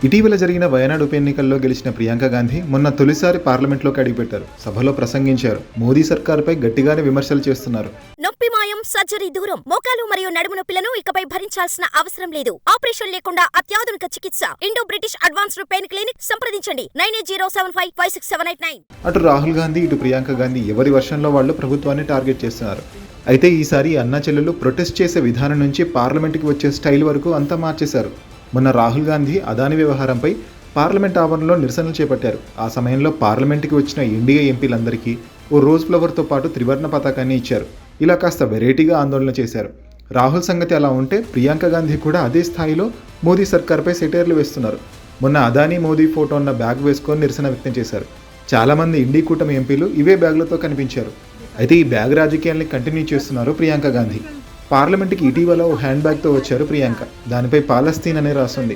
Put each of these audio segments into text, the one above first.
ఇటీవల జరిగిన వయనాడ్ ఉప ఎన్నికల్లో గెలిచిన ప్రియాంక గాంధీ మొన్న తొలిసారి పార్లమెంట్లోకి అడుగుపెట్టారు. సభలో ప్రసంగించారు. మోదీ సర్కార్పై గట్టిగానే విమర్శలు చేస్తున్నారు. నొప్పి మాయం, సర్జరీ దూరం. మోకాలు మరియు నడుము నొప్పులను ఇకపై భరించాల్సిన అవసరం లేదు. ఆపరేషన్ లేకుండా అత్యాధునిక చికిత్స. Indo British advanced pain clinic సంప్రదించండి 9807556789. అటు రాహుల్ గాంధీ, ఇటు ప్రియాంక గాంధీ ఎవరి వర్షంలో వాళ్ళు ప్రభుత్వాన్ని టార్గెట్ చేస్తున్నారు. అయితే ఈసారి అన్నా చెల్లెలు ప్రొటెస్ట్ చేసే విధానం నుంచి పార్లమెంట్కి వచ్చే స్టైల్ వరకు అంతా మార్చేశారు. మొన్న రాహుల్ గాంధీ అదాని వ్యవహారంపై పార్లమెంట్ ఆవరణలో నిరసనలు చేపట్టారు. ఆ సమయంలో పార్లమెంట్కి వచ్చిన ఎన్డీఏ ఎంపీలందరికీ ఓ రోజ్ ఫ్లవర్తో పాటు త్రివర్ణ పతాకాన్ని ఇచ్చారు. ఇలా కాస్త వెరైటీగా ఆందోళన చేశారు. రాహుల్ సంగతి అలా ఉంటే ప్రియాంక గాంధీ కూడా అదే స్థాయిలో మోదీ సర్కార్పై సెటైర్లు వేస్తున్నారు. మొన్న అదానీ మోదీ ఫోటో ఉన్న బ్యాగ్ వేసుకొని నిరసన వ్యక్తం చేశారు. చాలామంది ఇండీ కూటమి ఎంపీలు ఇవే బ్యాగులతో కనిపించారు. అయితే ఈ బ్యాగ్ రాజకీయాల్ని కంటిన్యూ చేస్తున్నారు ప్రియాంక గాంధీ. పార్లమెంట్కి ఇటీవల ఓ హ్యాండ్ బ్యాగ్తో వచ్చారు ప్రియాంక. దానిపై పాలస్తీన్ అనే రాస్తుంది.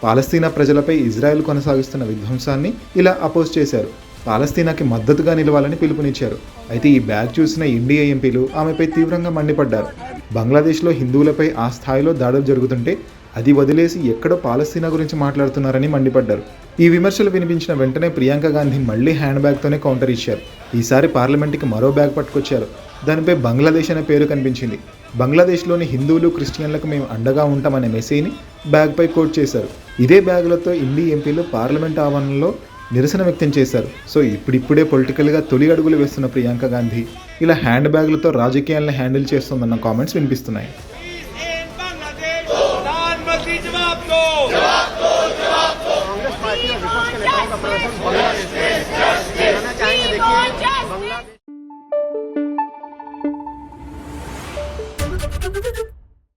పాలస్తీనా ప్రజలపై ఇజ్రాయెల్ కొనసాగిస్తున్న విధ్వంసాన్ని ఇలా అపోజ్ చేశారు. పాలస్తీనాకి మద్దతుగా నిలవాలని పిలుపునిచ్చారు. అయితే ఈ బ్యాగ్ చూసిన ఎన్డీఏ ఎంపీలు ఆమెపై తీవ్రంగా మండిపడ్డారు. బంగ్లాదేశ్లో హిందువులపై ఆ స్థాయిలో దాడులు జరుగుతుంటే అది వదిలేసి ఎక్కడో పాలస్తీనా గురించి మాట్లాడుతున్నారని మండిపడ్డారు. ఈ విమర్శలు వినిపించిన వెంటనే ప్రియాంక గాంధీ మళ్లీ హ్యాండ్ బ్యాగ్తోనే కౌంటర్ ఇచ్చారు. ఈసారి పార్లమెంట్కి మరో బ్యాగ్ పట్టుకొచ్చారు. దానిపై బంగ్లాదేశ్ అనే పేరు కనిపించింది. బంగ్లాదేశ్లోని హిందువులు, క్రిస్టియన్లకు మేము అండగా ఉంటామనే మెసేజ్ని బ్యాగ్పై కోట్ చేశారు. ఇదే బ్యాగులతో ఇండీ ఎంపీలు పార్లమెంట్ ఆవరణలో నిరసన వ్యక్తం చేశారు. సో ఇప్పుడిప్పుడే పొలిటికల్గా తొలి అడుగులు వేస్తున్న ప్రియాంక గాంధీ ఇలా హ్యాండ్ బ్యాగులతో రాజకీయాలను హ్యాండిల్ చేస్తుందన్న కామెంట్స్ వినిపిస్తున్నాయి. कांग्रेस पार्टी और विपक्ष के नेताओं का प्रदर्शन